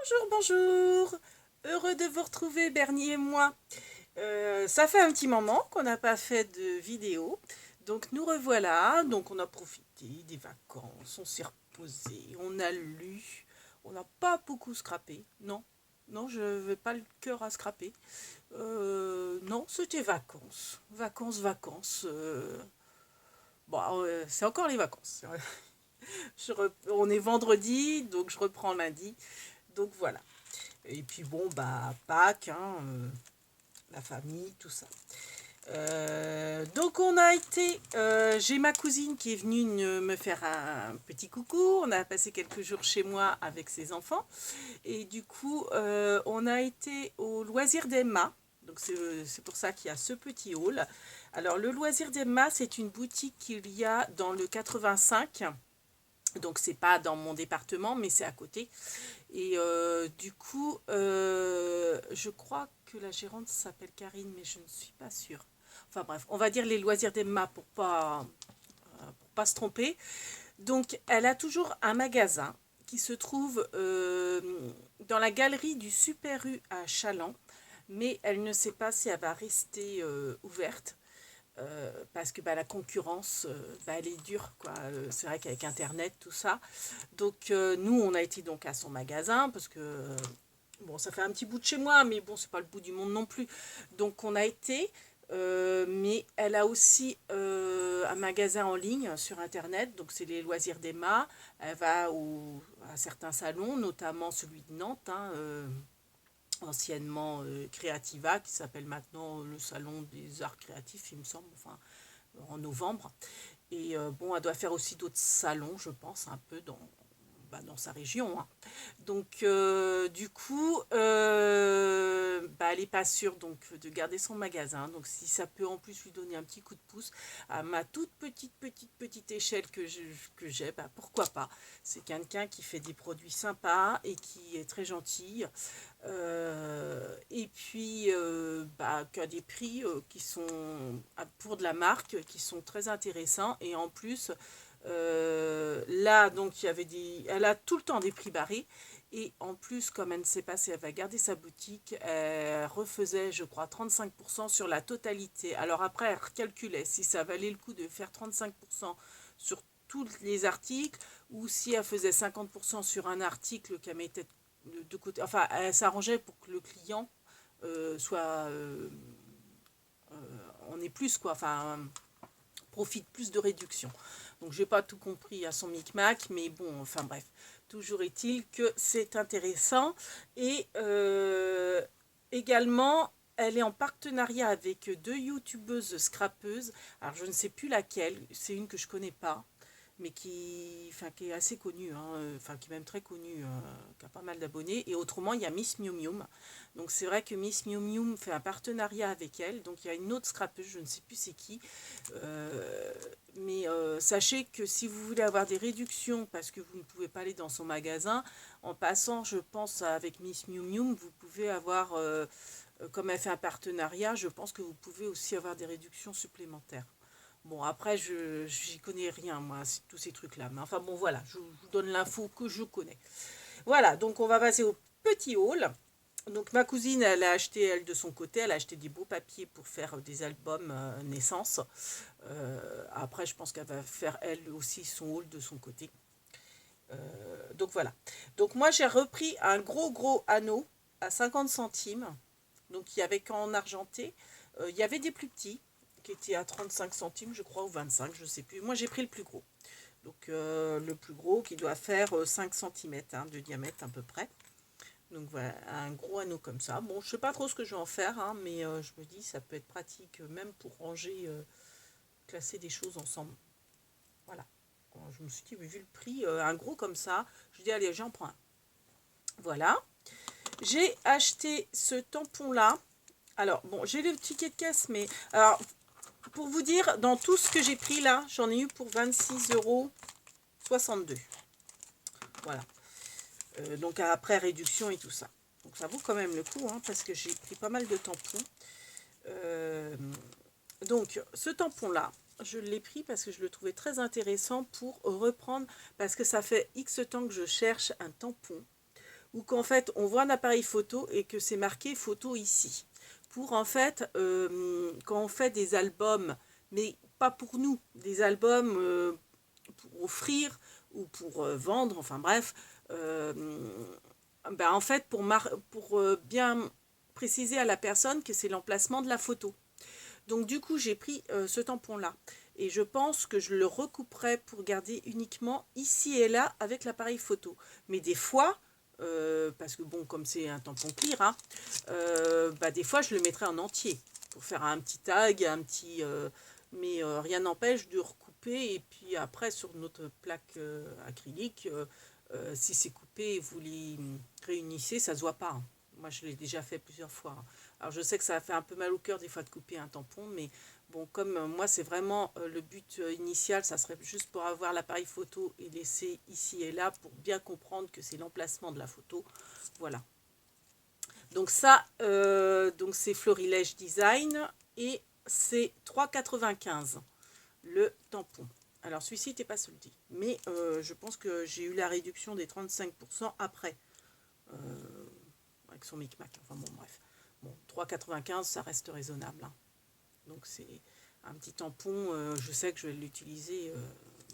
Bonjour, bonjour. Heureux de vous retrouver, Bernie et moi. Ça fait un petit moment qu'on n'a pas fait de vidéo. Donc nous revoilà. Donc on a profité des vacances, on s'est reposé, on a lu. On n'a pas beaucoup scrappé. Non, non, je vais pas le cœur à scraper. Non, c'était vacances. Vacances, vacances. Bon, c'est encore les vacances. On est vendredi, donc je reprends lundi. Donc voilà. Et puis bon, bah, Pâques, hein, la famille, tout ça. Donc on a été, j'ai ma cousine qui est venue me faire un petit coucou. On a passé quelques jours chez moi avec ses enfants. Et du coup, on a été au Loisir d'Emma. Donc c'est pour ça qu'il y a ce petit hall. Alors le Loisir d'Emma, c'est une boutique qu'il y a dans le 85. Donc c'est pas dans mon département, mais c'est à côté. Et du coup, je crois que la gérante s'appelle Karine, mais je ne suis pas sûre. Enfin bref, on va dire les loisirs d'Emma pour pas se tromper. Donc, elle a toujours un magasin qui se trouve dans la galerie du Super U à Chaland, mais elle ne sait pas si elle va rester ouverte. Parce que bah, la concurrence, bah, elle est dure, quoi. C'est vrai qu'avec Internet, tout ça. Donc, nous, on a été donc à son magasin, parce que, bon, ça fait un petit bout de chez moi, mais bon, c'est pas le bout du monde non plus. Donc, on a été, mais elle a aussi un magasin en ligne sur Internet, donc c'est les loisirs d'Emma. Elle va à certains salons, notamment celui de Nantes, hein, anciennement Creativa, qui s'appelle maintenant le Salon des Arts Créatifs, il me semble, enfin, en novembre. Et bon, elle doit faire aussi d'autres salons, je pense, un peu dans sa région, hein. Donc, du coup, bah, elle n'est pas sûre donc, de garder son magasin. Donc, si ça peut en plus lui donner un petit coup de pouce à ma toute petite échelle que j'ai, bah, pourquoi pas. C'est quelqu'un qui fait des produits sympas et qui est très gentil. Et puis, bah, qui a des prix qui sont, pour de la marque, qui sont très intéressants. Et en plus, là, donc, elle a tout le temps des prix barrés. Et en plus, comme elle ne sait pas si elle va garder sa boutique, elle refaisait, je crois, 35% sur la totalité. Alors après, elle recalculait si ça valait le coup de faire 35% sur tous les articles ou si elle faisait 50% sur un article qu'elle mettait de côté. Enfin, elle s'arrangeait pour que le client soit... on ait plus, quoi. Enfin, profite plus de réduction. Donc j'ai pas tout compris à son micmac, mais bon, enfin bref. Toujours est-il que c'est intéressant. Et également, elle est en partenariat avec deux youtubeuses scrappeuses. Alors je ne sais plus laquelle, c'est une que je connais pas, mais qui est assez connue, hein, enfin qui est même très connue, qui a pas mal d'abonnés. Et autrement, il y a Miss Miu Miu. Donc c'est vrai que Miss Miu Miu fait un partenariat avec elle. Donc il y a une autre scrappeuse, je ne sais plus c'est qui. Mais sachez que si vous voulez avoir des réductions parce que vous ne pouvez pas aller dans son magasin, en passant, je pense, avec Miss Miu Miu, vous pouvez avoir, comme elle fait un partenariat, je pense que vous pouvez aussi avoir des réductions supplémentaires. Bon, après, j'y connais rien, moi, tous ces trucs-là. Mais enfin, bon, voilà, je vous donne l'info que je connais. Voilà, donc on va passer au petit hall. Donc ma cousine, elle a acheté, elle, de son côté, elle a acheté des beaux papiers pour faire des albums naissance. Après, je pense qu'elle va faire, elle aussi, son haul de son côté. Donc voilà. Donc moi, j'ai repris un gros anneau à 50 centimes. Donc il y avait qu'en argenté. Il y avait des plus petits qui étaient à 35 centimes, je crois, ou 25, je sais plus. Moi, j'ai pris le plus gros. Donc le plus gros qui doit faire 5 cm de diamètre à peu près. Donc voilà, un gros anneau comme ça. Bon, je sais pas trop ce que je vais en faire, hein, mais je me dis ça peut être pratique même pour ranger, classer des choses ensemble. Voilà. Bon, je me suis dit, vu le prix, un gros comme ça, je dis allez, j'en prends un. Voilà. J'ai acheté ce tampon-là. Alors, bon, j'ai le ticket de caisse, mais... Alors, pour vous dire, dans tout ce que j'ai pris là, j'en ai eu pour 26,62 €. Voilà. Donc après réduction et tout ça. Donc ça vaut quand même le coup, hein, parce que j'ai pris pas mal de tampons. Euh, donc ce tampon-là, je l'ai pris parce que je le trouvais très intéressant pour reprendre, parce que ça fait X temps que je cherche un tampon ou qu'en fait on voit un appareil photo et que c'est marqué photo ici. Pour en fait, quand on fait des albums, mais pas pour nous, des albums pour offrir ou pour vendre, enfin bref, euh, ben en fait pour bien préciser à la personne que c'est l'emplacement de la photo. Donc du coup j'ai pris ce tampon là et je pense que je le recouperai pour garder uniquement ici et là avec l'appareil photo. Mais des fois, parce que bon comme c'est un tampon clear, hein, bah, des fois je le mettrai en entier pour faire un petit tag, un petit... mais rien n'empêche de recouper et puis après sur notre plaque acrylique, si c'est coupé et vous les réunissez, ça se voit pas, hein. Moi je l'ai déjà fait plusieurs fois, hein. Alors je sais que ça fait un peu mal au cœur des fois de couper un tampon, mais bon, comme moi c'est vraiment le but initial, ça serait juste pour avoir l'appareil photo et laisser ici et là pour bien comprendre que c'est l'emplacement de la photo. Voilà. Donc ça, donc c'est Florilège Design et c'est 3,95 le tampon. Alors celui-ci n'était pas soldé, mais je pense que j'ai eu la réduction des 35% après, avec son micmac. Enfin bon, bref. Bon, 3,95, ça reste raisonnable, hein. Donc c'est un petit tampon, je sais que je vais l'utiliser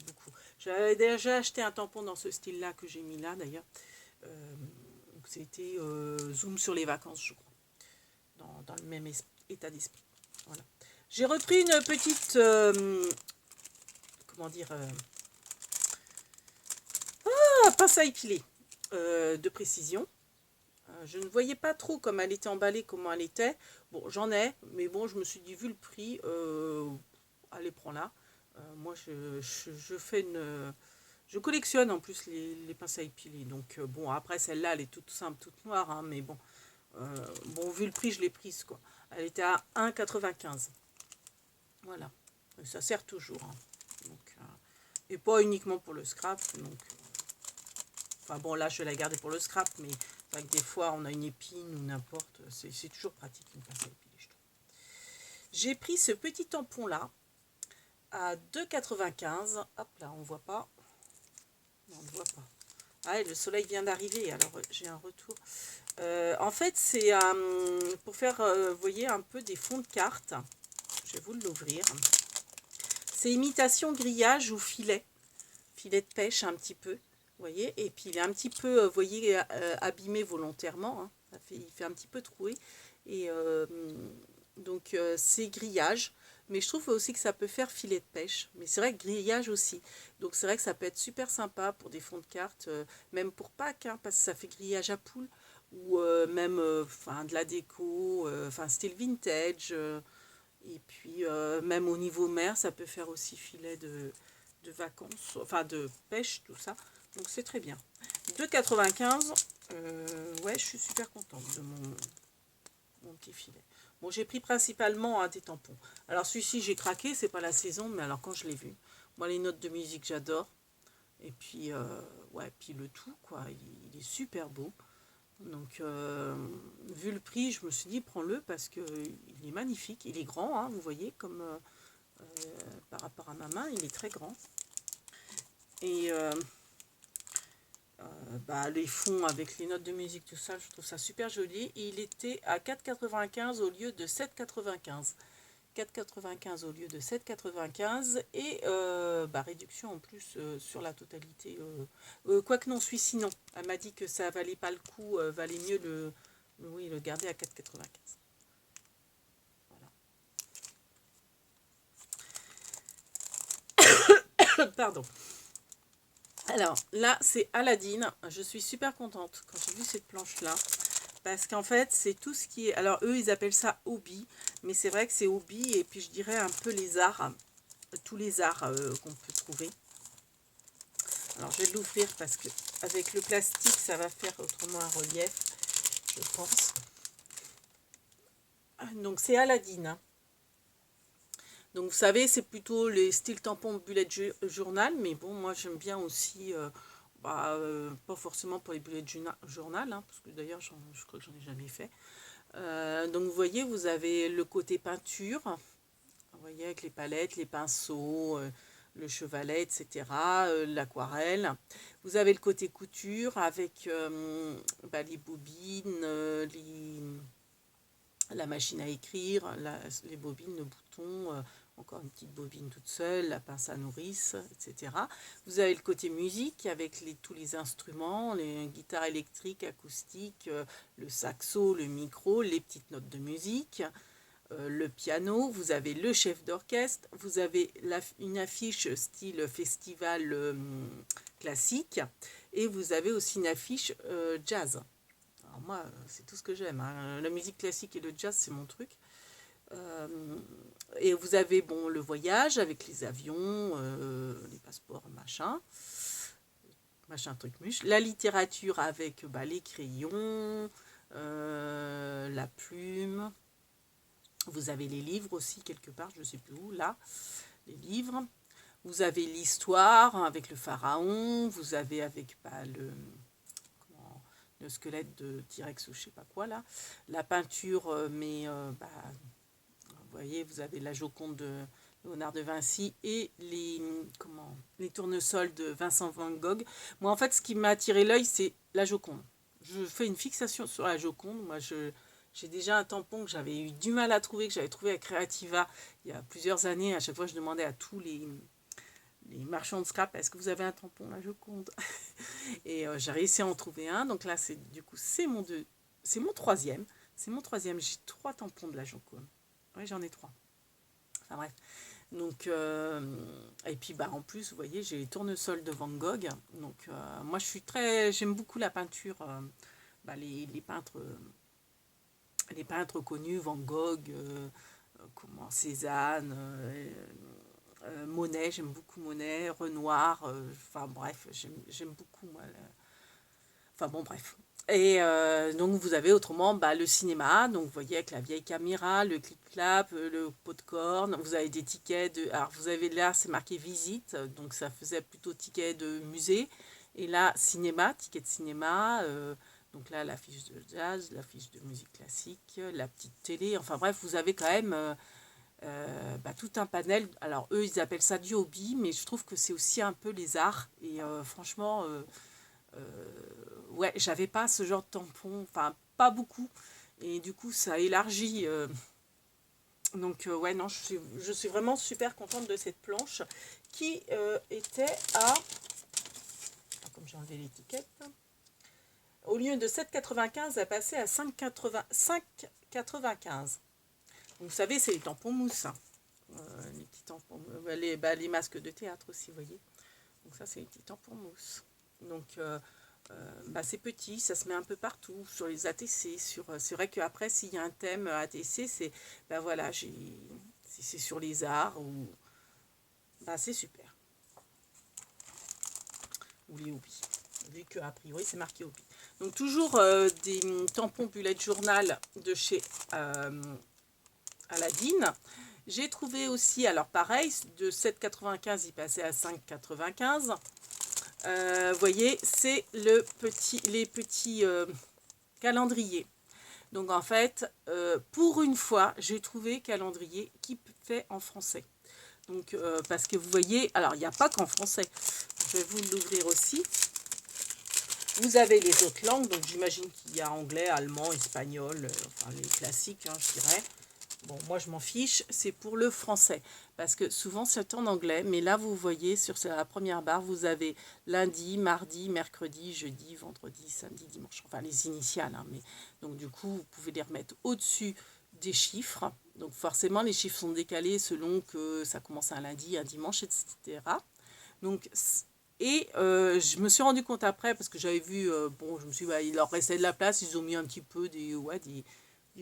beaucoup. J'avais déjà acheté un tampon dans ce style-là que j'ai mis là d'ailleurs. C'était Zoom sur les vacances, je crois, dans le même état d'esprit. Voilà. J'ai repris une petite, comment dire, pince à épiler de précision. Je ne voyais pas trop comme elle était emballée, comment elle était. Bon, j'en ai, mais bon, je me suis dit, vu le prix, allez, prends-la. Moi, je fais une... Je collectionne en plus les pinces à épiler. Donc, bon, après, celle-là, elle est toute simple, toute noire, hein, mais bon, bon, vu le prix, je l'ai prise, quoi. Elle était à 1,95. Voilà. Et ça sert toujours, hein. Donc, et pas uniquement pour le scrap. Donc, enfin bon, là, je vais la garder pour le scrap, mais c'est vrai que des fois, on a une épine ou n'importe. C'est toujours pratique, une pince à épiler, je trouve. J'ai pris ce petit tampon-là à 2,95. Hop là, on ne voit pas. Non, on ne voit pas. Ah, et le soleil vient d'arriver, alors j'ai un retour. En fait, c'est pour faire, vous voyez, un peu des fonds de cartes. Je vais vous l'ouvrir. C'est imitation grillage ou filet. Filet de pêche un petit peu. Vous voyez, et puis il est un petit peu, vous voyez, abîmé volontairement, hein. Il fait un petit peu troué. Et donc c'est grillage. Mais je trouve aussi que ça peut faire filet de pêche. Mais c'est vrai que grillage aussi. Donc c'est vrai que ça peut être super sympa pour des fonds de cartes, même pour Pâques, hein, parce que ça fait grillage à poule. Ou même enfin, de la déco, enfin style vintage. Et puis même au niveau mer, ça peut faire aussi filet de vacances, enfin de pêche, tout ça. Donc c'est très bien. 2,95, ouais, je suis super contente de mon petit filet. Bon, j'ai pris principalement des tampons. Alors celui-ci, j'ai craqué, c'est pas la saison, mais alors quand je l'ai vu, moi les notes de musique, j'adore. Et puis, ouais, puis le tout, quoi, il est super beau. Donc, vu le prix, je me suis dit, prends-le parce qu'il est magnifique. Il est grand, hein, vous voyez, comme par rapport à ma main, il est très grand. Et bah, les fonds avec les notes de musique, tout ça, je trouve ça super joli. Et il était à 4,95 au lieu de 7,95. 4,95 au lieu de 7,95 et bah, réduction en plus sur la totalité. Quoique non, celui-ci non. Elle m'a dit que ça valait pas le coup, valait mieux oui, le garder à 4,95. Voilà. Pardon. Alors là, c'est Aladdin. Je suis super contente quand j'ai vu cette planche-là. Parce qu'en fait, c'est tout ce qui est... Alors, eux, ils appellent ça hobby. Mais c'est vrai que c'est hobby. Et puis, je dirais un peu les arts. Tous les arts qu'on peut trouver. Alors, je vais l'ouvrir parce que avec le plastique, ça va faire autrement un relief, je pense. Donc, c'est Aladdin, hein. Donc, vous savez, c'est plutôt les styles tampons bullet journal. Mais bon, moi, j'aime bien aussi... pas forcément pour les bullet journal, hein, parce que d'ailleurs, je crois que j'en ai jamais fait. Donc, vous voyez, vous avez le côté peinture. Vous voyez, avec les palettes, les pinceaux, le chevalet, etc., l'aquarelle. Vous avez le côté couture avec les bobines, la machine à écrire, les bobines, le bouton, encore une petite bobine toute seule, la pince à nourrice, etc. Vous avez le côté musique avec tous les instruments, les guitares électriques, acoustiques, le saxo, le micro, les petites notes de musique, le piano. Vous avez le chef d'orchestre, vous avez une affiche style festival classique, et vous avez aussi une affiche jazz. Alors moi, c'est tout ce que j'aime, hein. La musique classique et le jazz, c'est mon truc. Et vous avez le voyage avec les avions, les passeports, machin truc muche. La littérature avec les crayons, la plume. Vous avez les livres aussi quelque part, je ne sais plus où, là, les livres. Vous avez l'histoire avec le pharaon. Vous avez avec le squelette de T-Rex ou je sais pas quoi là. La peinture, vous voyez, vous avez la Joconde de Léonard de Vinci et les tournesols de Vincent van Gogh. Moi, en fait, ce qui m'a attiré l'œil, c'est la Joconde. Je fais une fixation sur la Joconde. Moi, j'ai déjà un tampon que j'avais eu du mal à trouver, que j'avais trouvé à Creativa il y a plusieurs années. À chaque fois, je demandais à tous les marchands de scrap, est-ce que vous avez un tampon la Joconde? Et j'ai réussi à en trouver un. Donc là, c'est mon troisième. C'est mon troisième. J'ai 3 tampons de la Joconde. Oui, j'en ai 3. Enfin bref. Donc, et puis en plus, vous voyez, j'ai les tournesols de Van Gogh. Donc moi, j'aime beaucoup la peinture, les peintres connus, Van Gogh, Cézanne, Monet, j'aime beaucoup Monet, Renoir, enfin bref, j'aime beaucoup moi. Enfin bon, bref. Et donc vous avez autrement le cinéma, donc vous voyez avec la vieille caméra, le clic-clap, le pot-corn, vous avez des tickets alors vous avez là c'est marqué visite, donc ça faisait plutôt ticket de musée, et là cinéma, ticket de cinéma, donc là la fiche de jazz, la fiche de musique classique, la petite télé, enfin bref, vous avez quand même tout un panel. Alors eux ils appellent ça du hobby, mais je trouve que c'est aussi un peu les arts, et franchement... ouais, j'avais pas ce genre de tampon, enfin pas beaucoup, et du coup ça élargit. Donc ouais, non, je suis vraiment super contente de cette planche qui était à, comme j'ai enlevé l'étiquette, au lieu de 7,95, elle passait à 5,95. Donc vous savez, c'est les tampons mousse, hein. Les petits tampons, les masques de théâtre aussi, vous voyez. Donc ça, c'est les petits tampons mousse. Donc c'est petit, ça se met un peu partout, sur les ATC. C'est vrai qu'après, s'il y a un thème ATC, c'est voilà, si c'est sur les arts, ou c'est super. Ou les hobbies, vu qu'a priori, c'est marqué hobby. Donc toujours des tampons bullet journal de chez Aladdin. J'ai trouvé aussi, alors pareil, de 7,95, il passait à 5,95. Vous voyez, c'est les petits calendriers. Donc en fait, pour une fois, j'ai trouvé calendrier qui fait en français. Donc parce que vous voyez, alors il n'y a pas qu'en français. Je vais vous l'ouvrir aussi. Vous avez les autres langues, donc j'imagine qu'il y a anglais, allemand, espagnol, enfin les classiques, hein, je dirais. Bon, moi je m'en fiche, c'est pour le français, parce que souvent c'est en anglais, mais là vous voyez sur la première barre, vous avez lundi, mardi, mercredi, jeudi, vendredi, samedi, dimanche, enfin les initiales, hein, mais donc du coup vous pouvez les remettre au-dessus des chiffres, donc forcément les chiffres sont décalés selon que ça commence un lundi, un dimanche, etc. Donc, et je me suis rendu compte après, parce que j'avais vu, je me suis dit, il leur restait de la place, ils ont mis un petit peu des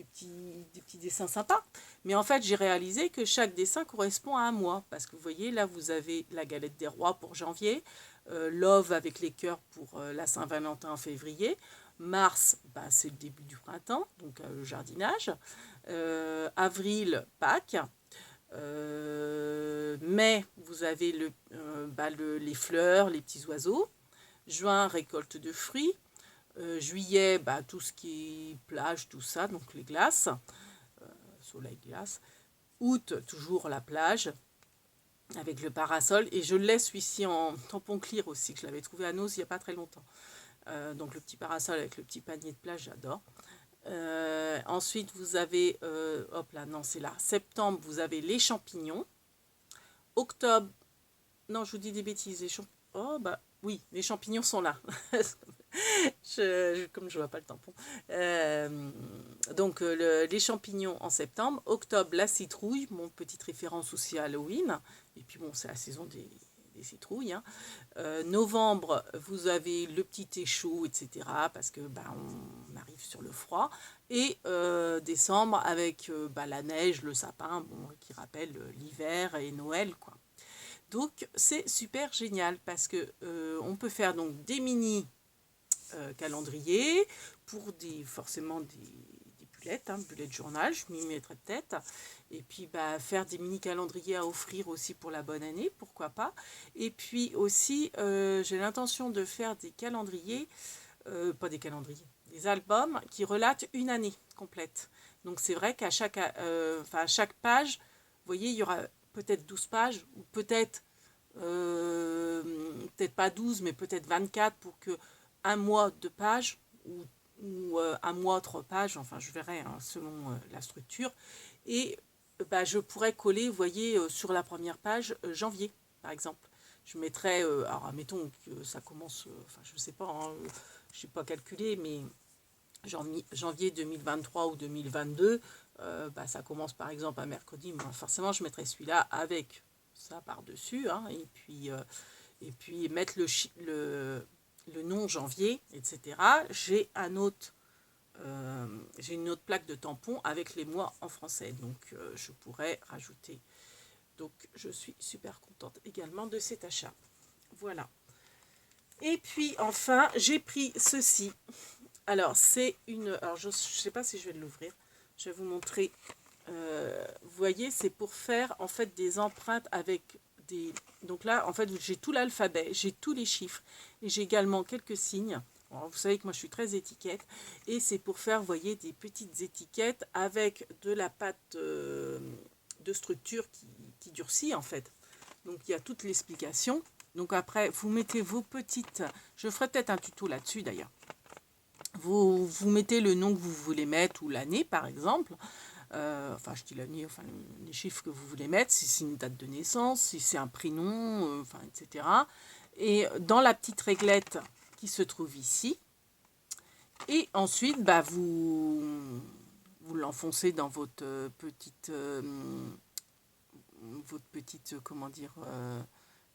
petits dessins sympas. Mais en fait, j'ai réalisé que chaque dessin correspond à un mois. Parce que vous voyez, là, vous avez la galette des rois pour janvier, Love avec les cœurs pour la Saint-Valentin en février, Mars, c'est le début du printemps, donc le jardinage, avril, Pâques, mai, vous avez les fleurs, les petits oiseaux, juin, récolte de fruits, juillet, tout ce qui est plage, tout ça, donc les glaces, soleil, glace. Août, toujours la plage. avec le parasol. Et je l'ai celui-ci en tampon clear aussi, que je l'avais trouvé à Nose il n'y a pas très longtemps. Donc le petit parasol avec le petit panier de plage, j'adore. Ensuite, vous avez, hop là, non, c'est là. Septembre, vous avez les champignons. Octobre, non, je vous dis des bêtises. Oh, bah oui, les champignons sont là. Comme je vois pas le tampon. Donc, les champignons en septembre. Octobre, la citrouille. Mon petite référence aussi à Halloween. Et puis, bon, c'est la saison des citrouilles. Hein. Novembre, vous avez le petit thé chaud, etc. Parce que on arrive sur le froid. Et décembre, avec la neige, le sapin, bon, qui rappelle l'hiver et Noël, quoi. Donc, c'est super génial parce que on peut faire donc des mini calendriers pour forcément des bullettes, bullet journal, je m'y mettrai de tête. Et puis faire des mini calendriers à offrir aussi pour la bonne année, pourquoi pas. Et puis aussi, j'ai l'intention de faire des calendriers, pas des calendriers, des albums qui relatent une année complète. Donc c'est vrai qu'à chaque page, vous voyez, il y aura peut-être 12 pages, ou peut-être peut-être pas 12, mais peut-être 24 pour que un mois de pages ou un mois 3 pages, enfin je verrai selon la structure. Et je pourrais coller, vous voyez, sur la première page, janvier, par exemple. Je mettrais, alors admettons que ça commence, je ne sais pas, je n'ai pas calculé, mais janvier 2023 ou 2022, ça commence par exemple un mercredi. Moi, forcément, je mettrai celui-là avec ça par-dessus, et puis mettre le nom janvier, etc. J'ai une autre plaque de tampon avec les mois en français, donc je pourrais rajouter. Donc je suis super contente également de cet achat. Voilà. Et puis enfin, j'ai pris ceci. Alors c'est alors je ne sais pas si je vais l'ouvrir. Je vais vous montrer. Vous voyez, c'est pour faire en fait des empreintes avec des. Donc là, en fait, j'ai tout l'alphabet, j'ai tous les chiffres et j'ai également quelques signes. Alors, vous savez que moi, je suis très étiquette et c'est pour faire, vous voyez, des petites étiquettes avec de la pâte de structure qui durcit en fait. Donc il y a toute l'explication. Donc après, vous mettez vos petites. Je ferai peut-être un tuto là-dessus d'ailleurs. Vous mettez le nom que vous voulez mettre ou l'année par exemple. Je dis l'année, les chiffres que vous voulez mettre, si c'est une date de naissance, si c'est un prénom, etc. Et dans la petite réglette qui se trouve ici. Et ensuite, vous l'enfoncez dans votre petite, comment dire,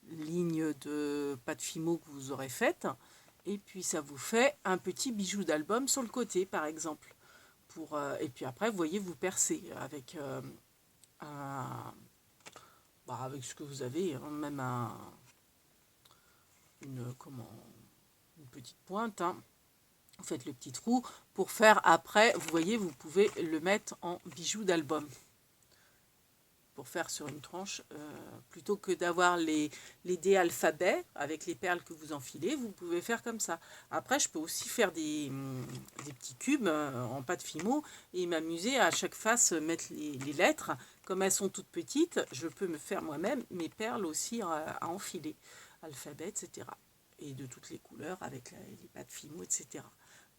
ligne de pâte fimo que vous aurez faite. Et puis, ça vous fait un petit bijou d'album sur le côté, par exemple. Et puis après, vous voyez, vous percez avec avec ce que vous avez, même une petite pointe. Vous faites le petit trou pour faire après, vous voyez, vous pouvez le mettre en bijou d'album. Pour faire sur une tranche, plutôt que d'avoir les dés alphabet avec les perles que vous enfilez, vous pouvez faire comme ça. Après, je peux aussi faire des petits cubes en pâte fimo et m'amuser à chaque face mettre les lettres. Comme elles sont toutes petites, je peux me faire moi-même mes perles aussi à enfiler, alphabet, etc. Et de toutes les couleurs avec les pâtes fimo, etc.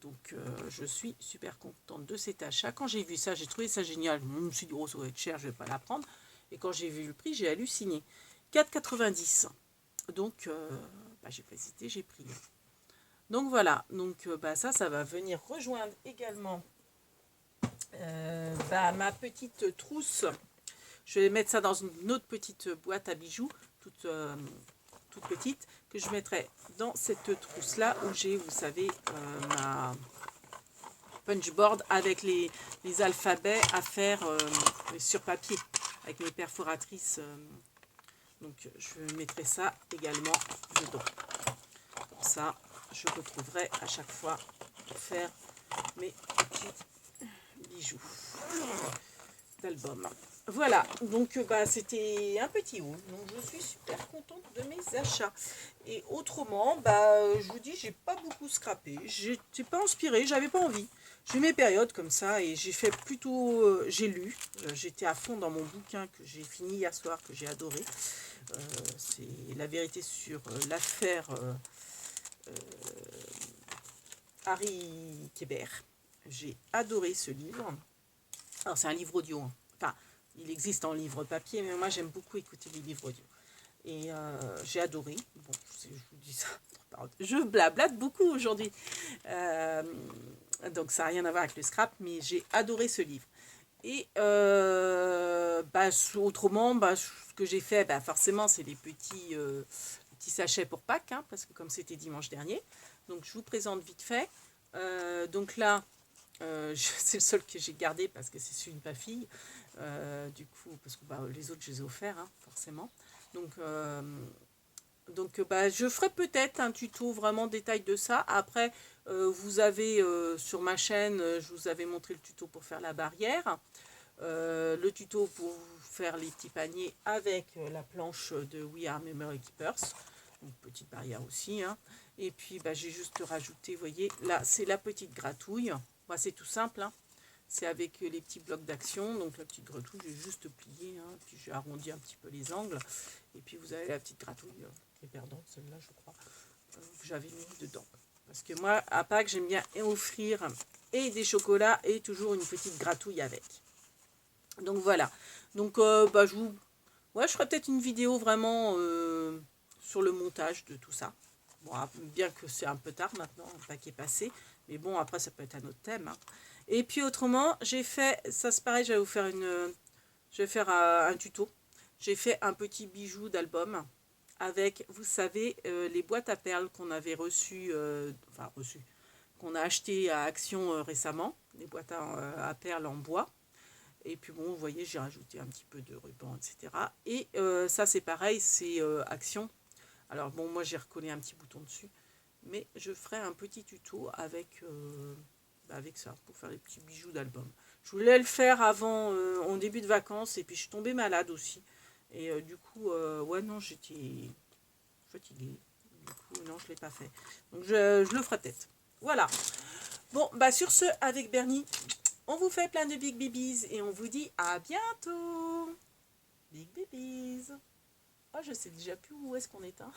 Donc, je suis super contente de cet achat. Quand j'ai vu ça, j'ai trouvé ça génial. Je me suis dit, oh, ça va être cher, je ne vais pas la prendre. Et quand j'ai vu le prix, j'ai halluciné. 4,90 €. Donc, j'ai pas hésité, j'ai pris. Donc, voilà. Donc, ça va venir rejoindre également ma petite trousse. Je vais mettre ça dans une autre petite boîte à bijoux, toute petite, que je mettrai dans cette trousse-là où j'ai, vous savez, ma punchboard avec les alphabets à faire sur papier avec mes perforatrices. Donc je mettrai ça également dedans. Comme ça, je retrouverai à chaque fois pour faire mes petits bijoux d'album. Voilà, donc c'était un petit haul. Donc je suis super contente de mes achats. Et autrement, je vous dis, j'ai pas beaucoup scrappé. J'étais pas inspirée, j'avais pas envie. j'ai mes périodes comme ça et j'ai fait plutôt, j'ai lu, j'étais à fond dans mon bouquin que j'ai fini hier soir, que j'ai adoré. C'est la vérité sur l'affaire Harry Kéber. J'ai adoré ce livre. Alors c'est un livre audio, hein. Enfin, il existe en livre papier, mais moi j'aime beaucoup écouter les livres audio. Et j'ai adoré. Bon, je vous dis ça. Je blablate beaucoup aujourd'hui. Donc ça n'a rien à voir avec le scrap, mais j'ai adoré ce livre. Et autrement, ce que j'ai fait, forcément, c'est les petits sachets pour Pâques, hein, parce que comme c'était dimanche dernier. Donc je vous présente vite fait. Donc là, c'est le seul que j'ai gardé parce que c'est celui de ma fille. Du coup, parce que les autres, je les ai offerts, hein, forcément. Donc, je ferai peut-être un tuto vraiment détail de ça. Après, vous avez sur ma chaîne, je vous avais montré le tuto pour faire la barrière. Le tuto pour faire les petits paniers avec la planche de We Are Memory Keepers. Une petite barrière aussi, hein. Et puis j'ai juste rajouté, vous voyez, là c'est la petite gratouille. C'est tout simple, hein. C'est avec les petits blocs d'action. Donc la petite gratouille, j'ai juste plié, hein, puis j'ai arrondi un petit peu les angles. Et puis vous avez la petite gratouille, qui est perdante, celle-là je crois, que j'avais mis dedans. Parce que moi, à Pâques, j'aime bien offrir et des chocolats et toujours une petite gratouille avec. Donc voilà. Donc je ferai peut-être une vidéo vraiment sur le montage de tout ça. Bon, bien que c'est un peu tard maintenant, un paquet passé. Mais bon, après, ça peut être un autre thème, hein. Et puis autrement, j'ai fait, ça c'est pareil, je vais faire un tuto. J'ai fait un petit bijou d'album avec, vous savez, les boîtes à perles qu'on avait reçues, qu'on a acheté à Action récemment, les boîtes à perles en bois. Et puis bon, vous voyez, j'ai rajouté un petit peu de ruban, etc. Et ça, c'est pareil, c'est Action. Alors bon, moi, j'ai recollé un petit bouton dessus. Mais je ferai un petit tuto avec ça, pour faire les petits bijoux d'album. Je voulais le faire avant, en début de vacances, et puis je suis tombée malade aussi. Et du coup, non, j'étais fatiguée. Du coup, non, je ne l'ai pas fait. Donc, je le ferai peut-être. Voilà. Bon, sur ce, avec Bernie, on vous fait plein de big babies et on vous dit à bientôt. Big babies. Oh, je sais déjà plus où est-ce qu'on est, hein.